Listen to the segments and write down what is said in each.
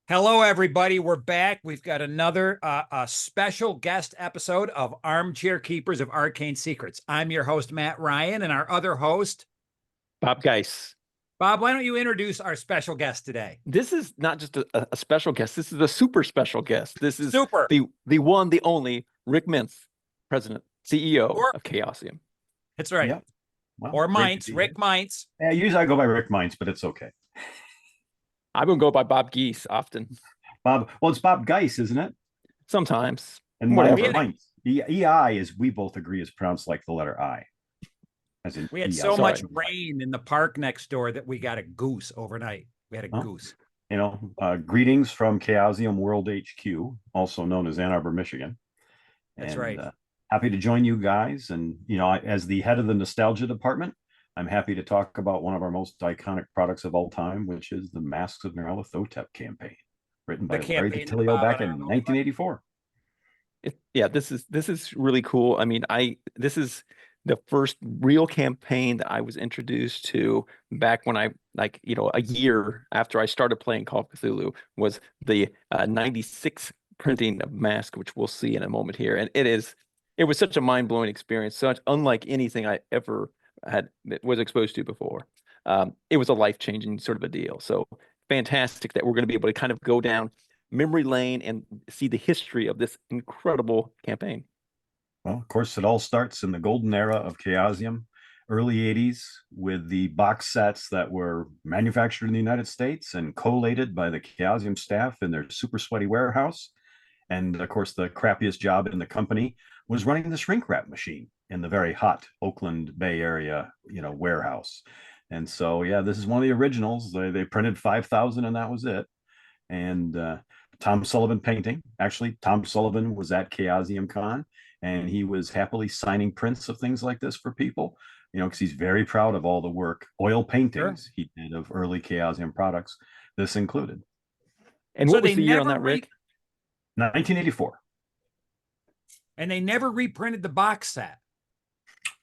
Hello, everybody. We're back. We've got another special guest episode of Armchair Keepers of Arcane Secrets. I'm your host, Matt Ryan, and our other host, Bob Geis. Bob. Why don't you introduce our special guest today? This is not just a special guest. This is a super special guest. This is Super. the one, the only Rick Meints, President, CEO of Chaosium. That's right. Yep. Well, or Meints, Rick Meints. Yeah, usually I go by Rick Meints, but it's okay. I would go by Bob Geis often. Bob, well, it's Bob Geis, isn't it? Sometimes. And whatever. Meints. EI, is we both agree, is pronounced like the letter I. As in we had so much rain in the park next door that we got a goose overnight. We had a goose. You know, greetings from Chaosium World HQ, also known as Ann Arbor, Michigan. That's right. Happy to join you guys. And, you know, as the head of the nostalgia department, I'm happy to talk about one of our most iconic products of all time, which is the Masks of Nyarlathotep campaign, written by Larry DiTilio back in 1984. This is really cool. I mean, this is the first real campaign that I was introduced to back when a year after I started playing Call of Cthulhu was the 96 printing of Mask, which we'll see in a moment here. And it was such a mind-blowing experience, such unlike anything I ever was exposed to before. It was a life-changing sort of a deal. So fantastic that we're going to be able to kind of go down memory lane and see the history of this incredible campaign. Well, of course, it all starts in the golden era of Chaosium, early 80s, with the box sets that were manufactured in the United States and collated by the Chaosium staff in their super sweaty warehouse. And of course, the crappiest job in the company was running the shrink wrap machine in the very hot Oakland Bay Area, warehouse. And so, yeah, this is one of the originals. They printed 5,000 and that was it. And Tom Sullivan painting. Actually, Tom Sullivan was at Chaosium Con and he was happily signing prints of things like this for people, because he's very proud of all the work, oil paintings he did of early Chaosium products, this included. And what was the year on that, Rick? 1984. And they never reprinted the box set.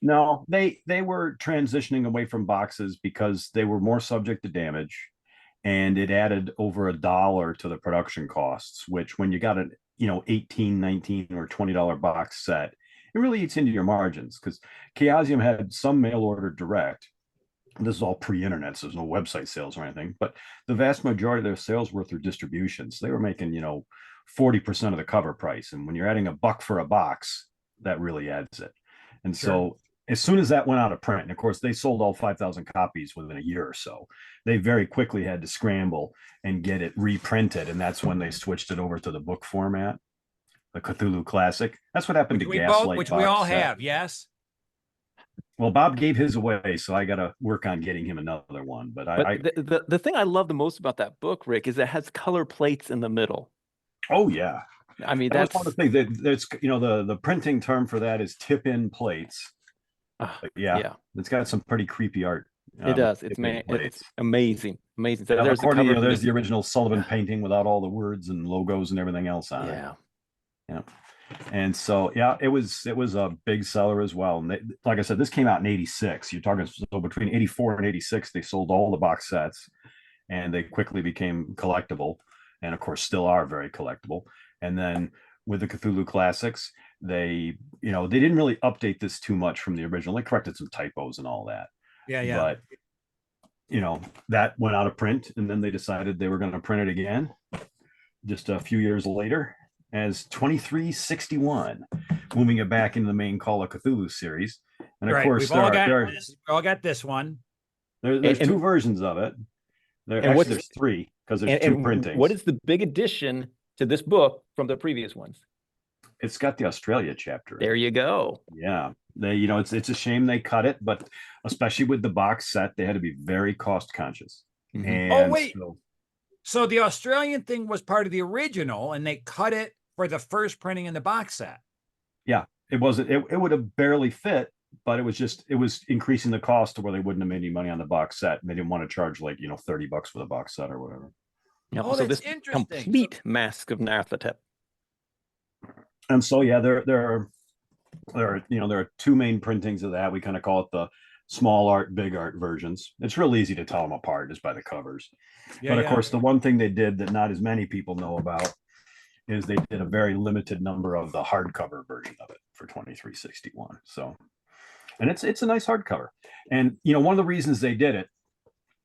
No, they were transitioning away from boxes because they were more subject to damage, and it added over $1 to the production costs, which when you got an $18, $19 or $20 box set, it really eats into your margins, because Chaosium had some mail order direct. This is all pre-internet, so there's no website sales or anything, but the vast majority of their sales were through distributions. They were making 40% of the cover price, and when you're adding $1 for a box, that really adds it. And so as soon as that went out of print, and of course they sold all 5,000 copies within a year or so, they very quickly had to scramble and get it reprinted, and that's when they switched it over to the book format, the Cthulhu Classic. That's what happened to Gaslight, which we all have. Yes. Well, Bob gave his away, so I got to work on getting him another one. But the thing I love the most about that book, Rick, is it has color plates in the middle. Oh yeah, I mean that's one of the things that's the printing term for that is tip-in plates. It's got some pretty creepy art. It does. It's amazing. So there's the original Sullivan painting without all the words and logos and everything else on it. Yeah. And so it was a big seller as well. And like I said, this came out in 86. You're talking, so between 84 and 86, they sold all the box sets, and they quickly became collectible, and of course still are very collectible. And then with the Cthulhu Classics, they didn't really update this too much from the original. They corrected some typos and all that. But that went out of print, and then they decided they were going to print it again just a few years later as 2361, moving it back into the main Call of Cthulhu series. And of course, we all got this one. There's two versions of it. There's three, because there's two printings. What is the big addition to this book from the previous ones? It's got the Australia chapter. There you go. Yeah. It's a shame they cut it, but especially with the box set, they had to be very cost conscious. Mm-hmm. And so the Australian thing was part of the original, and they cut it for the first printing in the box set. Yeah, it wasn't. It would have barely fit, but it was increasing the cost to where they wouldn't have made any money on the box set. And they didn't want to charge $30 for the box set or whatever. Yeah. So this complete Mask of Nyarlathotep. And so there are two main printings of that. We kind of call it small art, big art versions. It's real easy to tell them apart just by the covers. Yeah, But of yeah. course, the one thing they did that not as many people know about is they did a very limited number of the hardcover version of it for 2361. So, and it's a nice hardcover. And one of the reasons they did it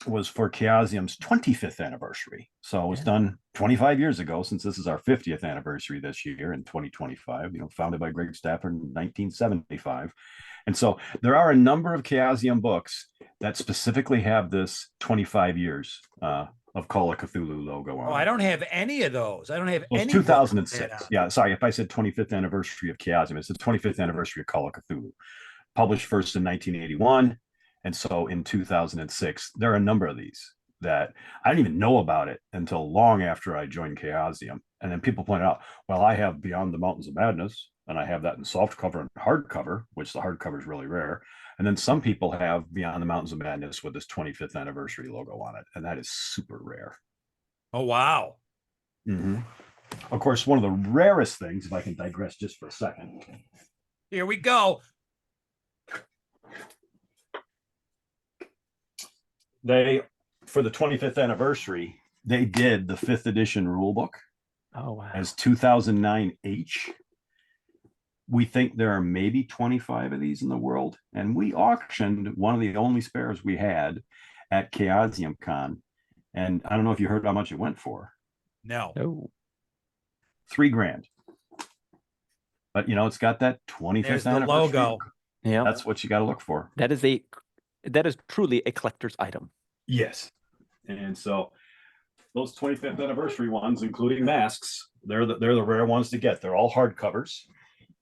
was for Chaosium's 25th anniversary. So it was done 25 years ago, since this is our 50th anniversary this year in 2025, founded by Greg Stafford in 1975. And so there are a number of Chaosium books that specifically have this 25 years of Call of Cthulhu logo on. Oh, I don't have any of those. I don't have any. 2006. Yeah, sorry if I said 25th anniversary of Chaosium. It's the 25th anniversary of Call of Cthulhu. Published first in 1981. And so in 2006, there are a number of these that I didn't even know about it until long after I joined Chaosium. And then people pointed out, well, I have Beyond the Mountains of Madness, and I have that in soft cover and hardcover, which the hardcover is really rare. And then some people have Beyond the Mountains of Madness with this 25th anniversary logo on it, and that is super rare. Oh, wow. Mm-hmm. Of course, one of the rarest things, if I can digress just for a second. Here we go. They, for the 25th anniversary, they did the 5th edition rulebook. Oh, wow. As 2009 H. We think there are maybe 25 of these in the world. And we auctioned one of the only spares we had at Chaosium Con. And I don't know if you heard how much it went for. No. $3,000. But it's got that 25th There's the anniversary. logo. Yeah. That's what you got to look for. That is truly a collector's item. Yes. And so those 25th anniversary ones, including masks, they're the rare ones to get. They're all hardcovers.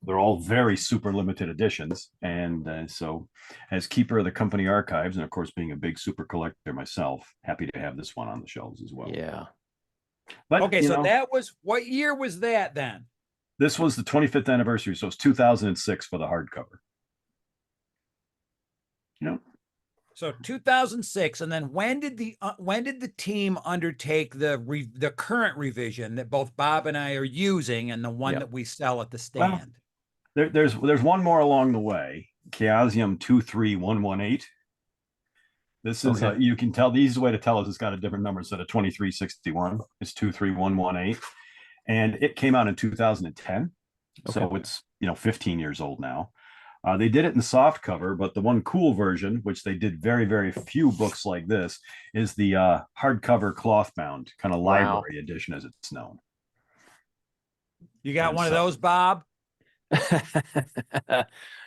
They're all very super limited editions. And so as keeper of the company archives, and of course, being a big super collector myself, happy to have this one on the shelves as well. Yeah. But okay, so that was, what year was that then? This was the 25th anniversary. So it's 2006 for the hardcover. So 2006, and then when did the team undertake the current revision that both Bob and I are using, and the one that we sell at the stand? Well, there's one more along the way. Chaosium 23118. This is you can tell the easiest way to tell is it's got a different number instead of 2361. It's 23118, and it came out in 2010. So it's 15 years old now. They did it in soft cover, but the one cool version, which they did very, very few books like this, is the hardcover cloth bound kind of library edition, as it's known. You got one of those, Bob?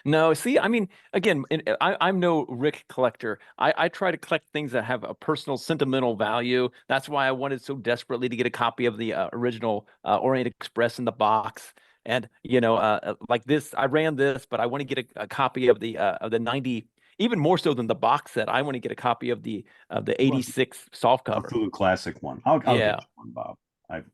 No, see, I mean, again, I'm no Rick collector. I try to collect things that have a personal sentimental value. That's why I wanted so desperately to get a copy of the original Orient Express in the box. And like this, I ran this, but I want to get a copy of the 90, even more so than the box set. I want to get a copy of the 86 soft cover. Cthulhu Classic one. I'll get you one, Bob.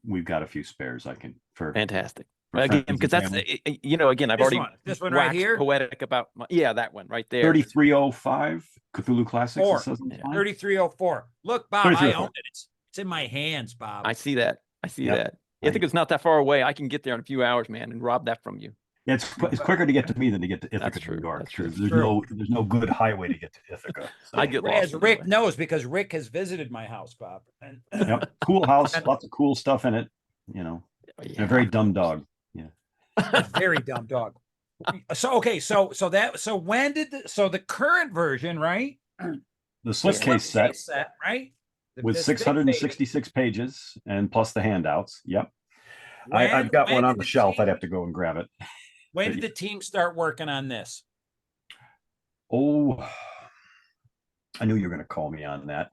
We've got a few spares. I can for fantastic. Again, because that's again, I've already this one right here, poetic about that one right there. 3305 Cthulhu Classics. 3304. Look, Bob, I own it. It's in my hands, Bob. I see that. that. I think it's not that far away. I can get there in a few hours, man, and rob that from you. Yeah, it's quicker to get to me than to get to Ithaca, New York. There's no good highway to get to Ithaca. So. I get lost. As Rick knows, because Rick has visited my house, Bob. And cool house, lots of cool stuff in it. A very dumb dog. Yeah, a very dumb dog. So when did the current version, right? The slipcase set, right? With 666 pages and plus the handouts. Yep. I've got one on the shelf. I'd have to go and grab it. When did the team start working on this? Oh, I knew you were going to call me on that.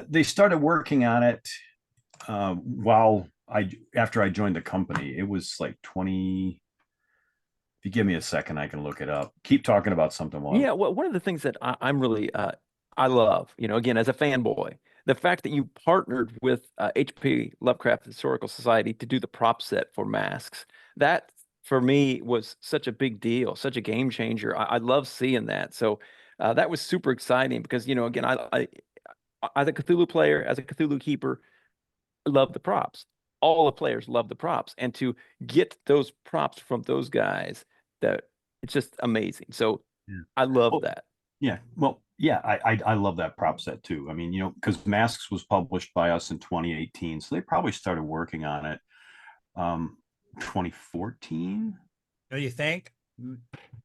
They started working on it after I joined the company. It was like 20. If you give me a second, I can look it up. Keep talking about something. Well, one of the things that I'm really I love, again, as a fanboy, the fact that you partnered with H.P. Lovecraft Historical Society to do the prop set for masks. That, for me, was such a big deal, such a game changer. I love seeing that. So that was super exciting because, again, I as a Cthulhu player, as a Cthulhu keeper, love the props. All the players love the props. And to get those props from those guys, it's just amazing. So I love that. Yeah, well, yeah, I love that prop set too. I mean, you know, because Masks was published by us in 2018, so they probably started working on it 2014. Do you think?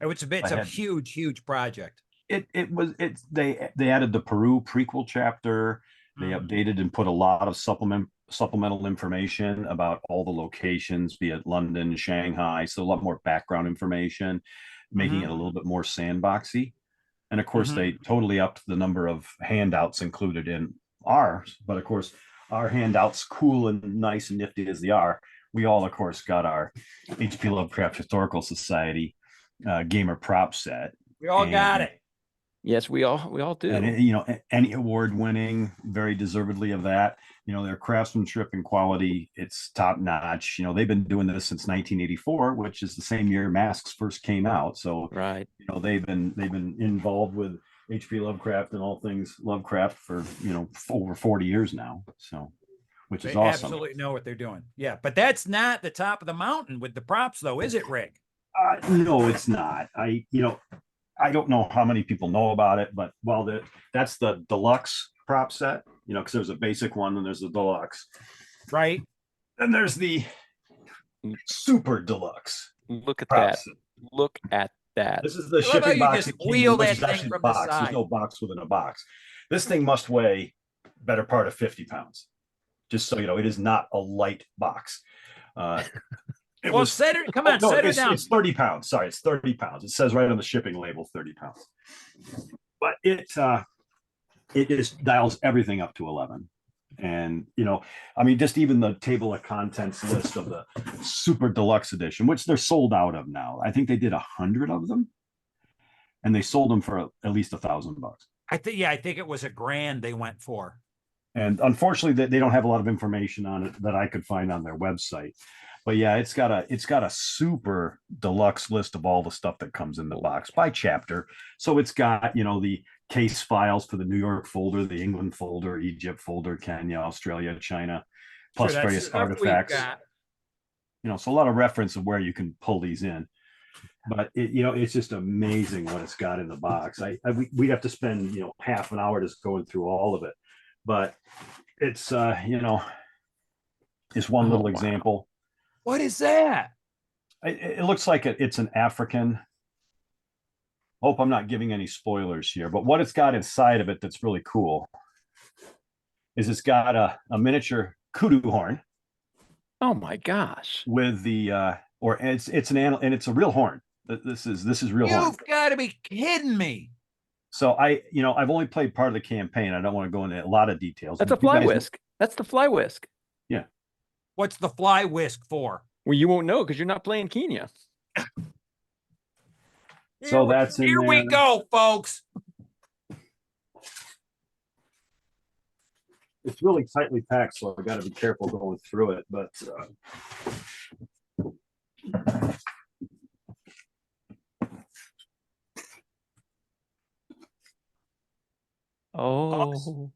It's a huge project. They added the Peru prequel chapter. They updated and put a lot of supplemental information about all the locations, be it London, Shanghai, so a lot more background information, making it a little bit more sandboxy. And of course, they totally upped the number of handouts included in ours. But of course, our handouts, cool and nice and nifty as they are, we all, of course, got our H.P. Lovecraft Historical Society gamer prop set. We all got it. Yes, we all do. And you know, any award winning, very deservedly of that. You know, their craftsmanship and quality, it's top notch. You know, they've been doing this since 1984, which is the same year Masks first came out. So, right, you know, they've been involved with H.P. Lovecraft and all things Lovecraft for, you know, over 40 years now. So, which is awesome. Absolutely know what they're doing. Yeah, but that's not the top of the mountain with the props, though, is it, Rick? No, it's not. I don't know how many people know about it, but that's the deluxe prop set, you know, because there's a basic one and there's the deluxe. Right. And there's the super deluxe. Look at that. Set. Look at that. This is the shipping box. Just wheel that thing from the side. There's no box within a box. This thing must weigh better part of 50 pounds. Just so you know, it is not a light box. Set it. Come on, set it down. It's 30 pounds. Sorry, it's 30 pounds. It says right on the shipping label, 30 pounds. But it just dials everything up to 11. And, you know, I mean, just even the table of contents list of the super deluxe edition, which they're sold out of now. I think they did 100 of them, and they sold them for at least $1,000. I think it was $1,000 they went for. And unfortunately, they don't have a lot of information on it that I could find on their website. But yeah, it's got a super deluxe list of all the stuff that comes in the box by chapter. So it's got, you know, the case files for the New York folder, the England folder, Egypt folder, Kenya, Australia, China, plus various artifacts. You know, so a lot of reference of where you can pull these in. But you know, it's just amazing what it's got in the box. We'd have to spend, you know, half an hour just going through all of it. But it's you know, it's one little example. What is that? It looks like it's an African. Hope I'm not giving any spoilers here, but what it's got inside of it that's really cool is it's got a miniature kudu horn. Oh my gosh! With the it's an animal, and it's a real horn. This is real horn. You've got to be kidding me. So I've only played part of the campaign. I don't want to go into a lot of details. That's a fly whisk. That's the fly whisk. Yeah. What's the fly whisk for? Well, you won't know because you're not playing Kenya. So that's in here. We go, folks. It's really tightly packed, so I got to be careful going through it. But oh,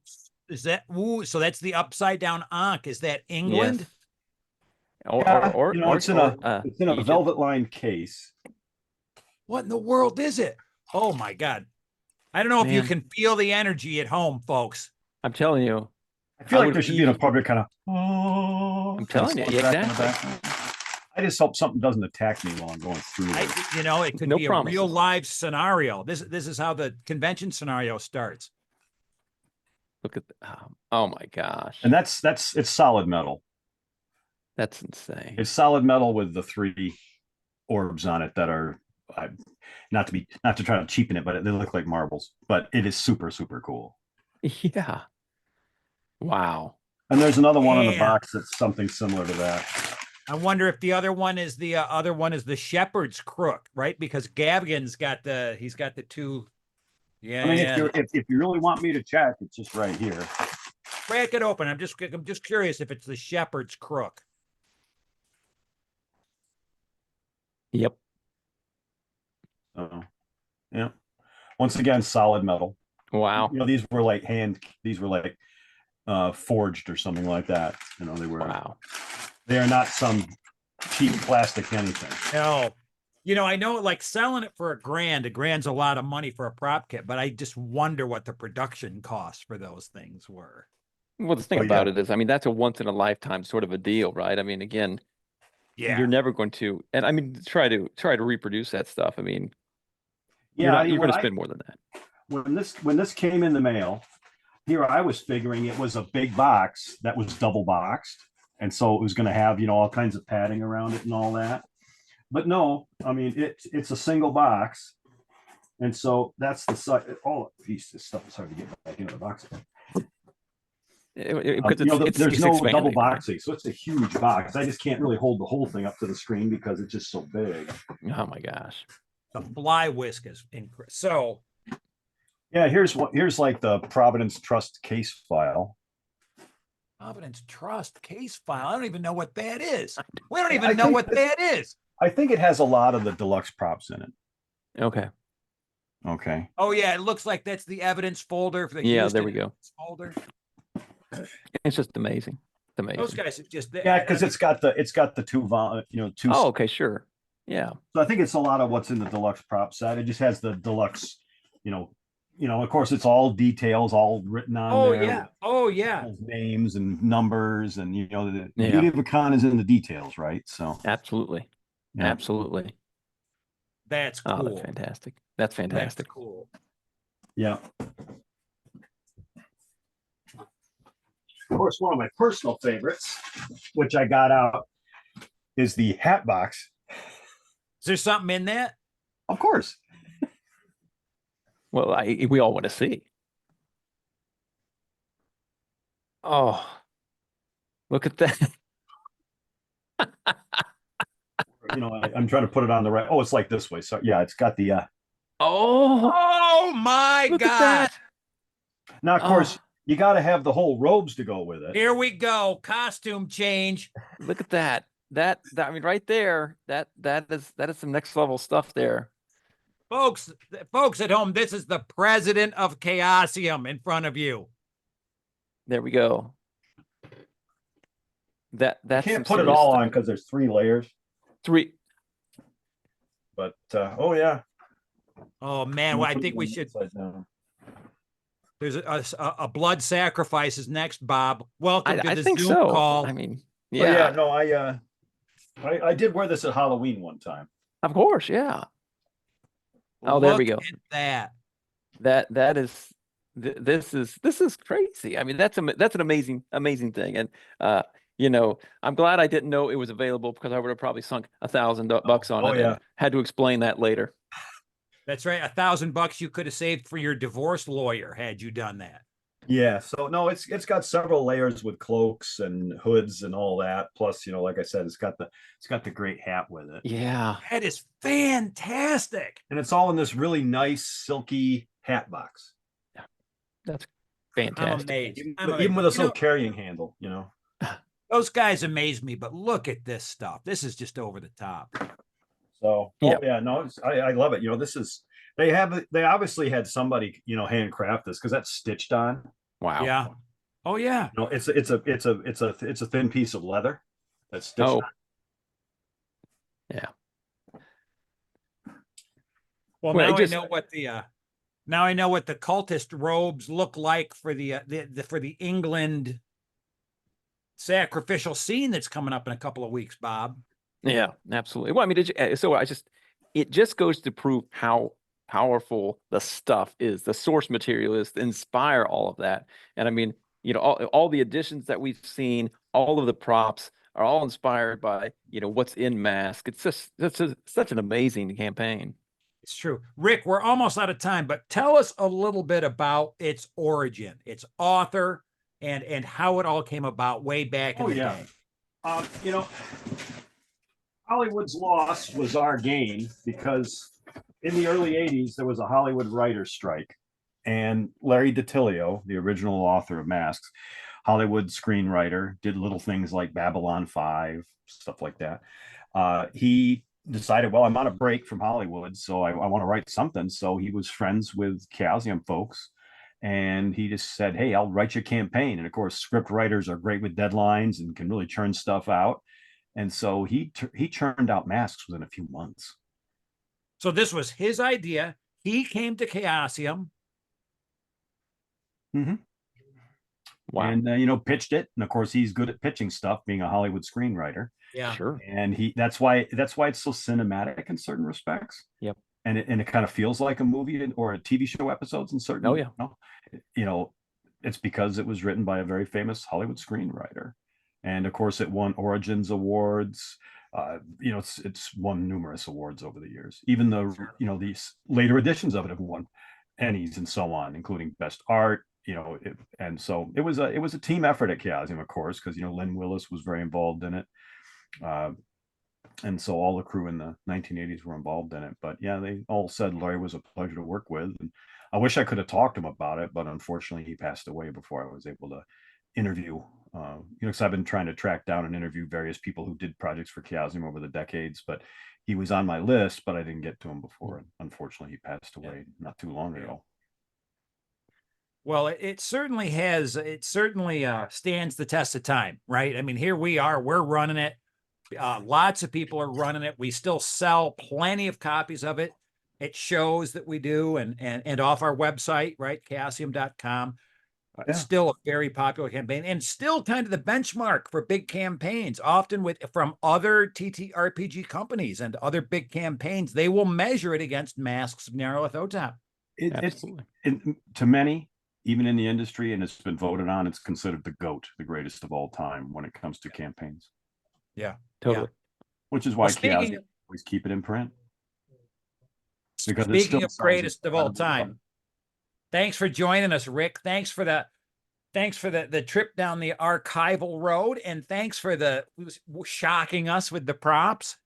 is that? Ooh, so that's the upside down Ankh. Is that England? Yes. Or, you know, it's in a velvet lined case. What in the world is it? Oh my God. I don't know if you can feel the energy at home, folks. I'm telling you. I feel like there should be an appropriate kind of. Oh, I'm telling you, exactly. I just hope something doesn't attack me while I'm going through it. You know, it could be a real live scenario. This is how the convention scenario starts. Look at oh my gosh. And it's solid metal. That's insane. It's solid metal with the 3 orbs on it that are not to try to cheapen it, but they look like marbles. But it is super, super cool. Yeah. Wow. And there's another one in the box that's something similar to that. I wonder if the other one is the shepherd's crook, right? Because Gavigan's got the 2. Yeah. I mean, if you really want me to check, it's just right here. Crack it open. I'm just curious if it's the shepherd's crook. Yep. Yeah. Once again, solid metal. Wow. You know, these were like forged or something like that. You know, they were. Wow. They are not some cheap plastic anything. No. You know, I know like selling it for a grand's a lot of money for a prop kit, but I just wonder what the production costs for those things were. Well, the thing Oh, about yeah. it is, I mean, that's a once in a lifetime sort of a deal, right? I mean, again, Yeah. you're never going to, and I mean, try to reproduce that stuff. I mean, Yeah, I mean, you're going to spend more than that. when this came in the mail, here I was figuring it was a big box that was double boxed, and so it was going to have, you know, all kinds of padding around it and all that. But no, I mean it's a single box, and so that's the size. Oh, geez, this stuff is hard to get back into the box. Because You know, there's it's no double expanding, right? boxing, so it's a huge box. I just can't really hold the whole thing up to the screen because it's just so big. Oh my gosh. The fly whisk is incredible. So Yeah, here's like the Providence Trust case file. Providence Trust case file. I don't even know what that is. We don't I even know think what that is. I think it has a lot of the deluxe props in it. Okay. Okay. Oh yeah, it looks like that's the evidence folder for the Yeah, Houston there we go. evidence folder. It's just amazing. It's amazing. Those guys have just Yeah, because it's got the two two. Oh, okay, sure. Yeah. So I think it's a lot of what's in the deluxe prop set. It just has the deluxe, of course it's all details, all written on Oh there. yeah. Oh yeah. Names and numbers, and the Yeah. beauty of a con is in the details, right? So Absolutely. yeah. Absolutely. That's cool. Oh, that's fantastic. That's fantastic. That's cool. Yeah. Of course, one of my personal favorites, which I got out, is the hat box. Is there something in that? Of course. Well, we all want to see. Oh, look at that. I'm trying to put it on the right. Oh, it's like this way. So yeah, it's got the Oh my look God. at that. now of course you got to have the whole robes to go with it. Here we go. Costume change. Look at that. That I mean, right there. That is some next level stuff there. Folks at home, this is the president of Chaosium in front of you. There we go. That's I can't some put it serious all stuff. on because there's 3 layers. 3. But oh yeah. Oh man, well, I think we should. Upside down. There's a blood sacrifice is next, Bob. Welcome to I the think Zoom so. call. I mean, Oh, yeah, yeah, no, I did wear this at Halloween one time. of course, yeah. Oh, there we go. Look at That is this is crazy. I mean, that's an amazing thing. And I'm glad I didn't know it was available because I would have probably sunk $1,000 on it and had to explain that later. That's right. $1,000 you could have saved for your divorce lawyer had you done that. Yeah, so no, it's got several layers with cloaks and hoods and all that. Plus, like I said, it's got the great hat with it. Yeah. That is fantastic. And it's all in this really nice silky hat box. Yeah. That's fantastic. I'm amazed. Even with this little carrying handle, Those guys amaze me, but look at this stuff. This is just over the top. So Yeah. yeah, no, I love it. This is they obviously had somebody handcraft this because that's stitched on. Wow. Yeah. Oh yeah. No, it's a thin piece of leather that's stitched on. Yeah. Well, now I know what the cultist robes look like for the England sacrificial scene that's coming up in a couple of weeks, Bob. Yeah, absolutely. Well, I mean, it just goes to prove how powerful the stuff is, the source material is to inspire all of that. And I mean, all the additions that we've seen, all of the props are all inspired by, what's in Mask. It's just such an amazing campaign. It's true. Rick, we're almost out of time, but tell us a little bit about its origin, its author, and how it all came about way back in the day. Hollywood's loss was our gain because in the early 80s, there was a Hollywood writer's strike. And Larry DiTillio, the original author of Masks, Hollywood screenwriter, did little things like Babylon 5, stuff like that. He decided, well, I'm on a break from Hollywood, so I want to write something. So he was friends with Chaosium folks. And he just said, hey, I'll write you a campaign. And of course, script writers are great with deadlines and can really churn stuff out. And so he churned out Masks within a few months. So this was his idea. He came to Chaosium. Mm-hmm. Wow. And pitched it, and of course he's good at pitching stuff, being a Hollywood screenwriter. Yeah, Sure. And that's why it's so cinematic in certain respects. Yep. And it kind of feels like a movie or a TV show episodes in certain. Oh yeah. It's because it was written by a very famous Hollywood screenwriter, and of course it won Origins awards. It's won numerous awards over the years. Even these later editions of it have won Emmys and so on, including Best Art. And so it was a team effort at Chaosium, of course, because Lynn Willis was very involved in it. And so all the crew in the 1980s were involved in it. But yeah, they all said Larry was a pleasure to work with. And I wish I could have talked to him about it, but unfortunately he passed away before I was able to interview, because I've been trying to track down and interview various people who did projects for Chaosium over the decades, but he was on my list, but I didn't get to him before. And unfortunately he passed away not too long ago. Well, it certainly has. It certainly stands the test of time, right? I mean, here we are. We're running it. Lots of people are running it. We still sell plenty of copies of it. It shows that we do, and off our website, right? Chaosium.com. It's still a very popular campaign, and still kind of the benchmark for big campaigns. Often from other TTRPG companies and other big campaigns, they will measure it against Masks of Nyarlathotep. Absolutely. To many, even in the industry, and it's been voted on, it's considered the GOAT, the greatest of all time when it comes to campaigns. Yeah, totally. Yeah. Which is why Chaosium always keep it in print. Because speaking of greatest of all time, thanks for joining us, Rick. Thanks for the trip down the archival road, and thanks for shocking us with the props.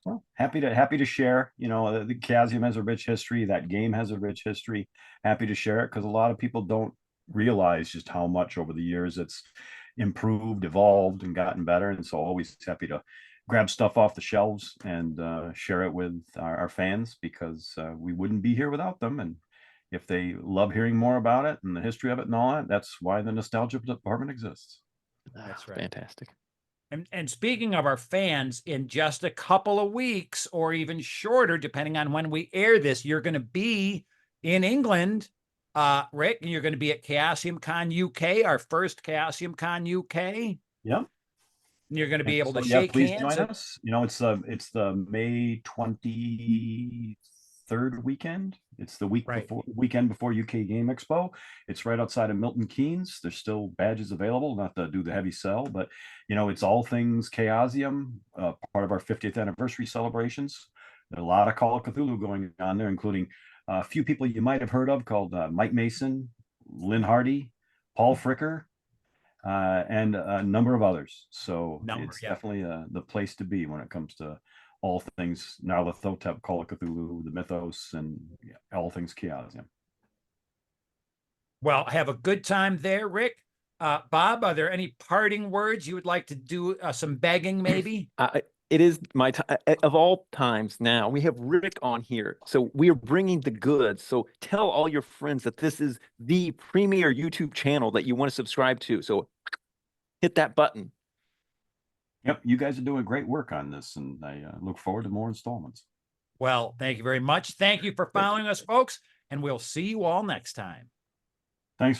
Well, happy to share. The Chaosium has a rich history. That game has a rich history. Happy to share it because a lot of people don't realize just how much over the years it's improved, evolved, and gotten better. And so always happy to grab stuff off the shelves and share it with our fans, because we wouldn't be here without them. And if they love hearing more about it and the history of it and all that, that's why the nostalgia department exists. That's right. Fantastic. And speaking of our fans, in just a couple of weeks or even shorter, depending on when we air this, you're going to be in England, Rick, and you're going to be at Chaosium Con UK, our first Chaosium Con UK. Yep. And you're going to be able to shake please hands. Join us. It's the May 23rd weekend. It's the weekend before UK Game Expo. It's right outside of Milton Keynes. There's still badges available, not to do the heavy sell, but it's all things Chaosium, part of our 50th anniversary celebrations. There's a lot of Call of Cthulhu going on there, including a few people you might have heard of called Mike Mason, Lynn Hardy, Paul Fricker, and a number of others. So it's definitely the place to be when it comes to all things Nyarlathotep, Call of Cthulhu, the mythos, and all things Chaosium. Well, have a good time there, Rick. Bob, are there any parting words you would like to do? Some begging, maybe? It is my time of all times. Now we have Rick on here, so we are bringing the goods. So tell all your friends that this is the premier YouTube channel that you want to subscribe to. So hit that button. Yep, you guys are doing great work on this, and I look forward to more installments. Well, thank you very much. Thank you for following us, folks, and we'll see you all next time.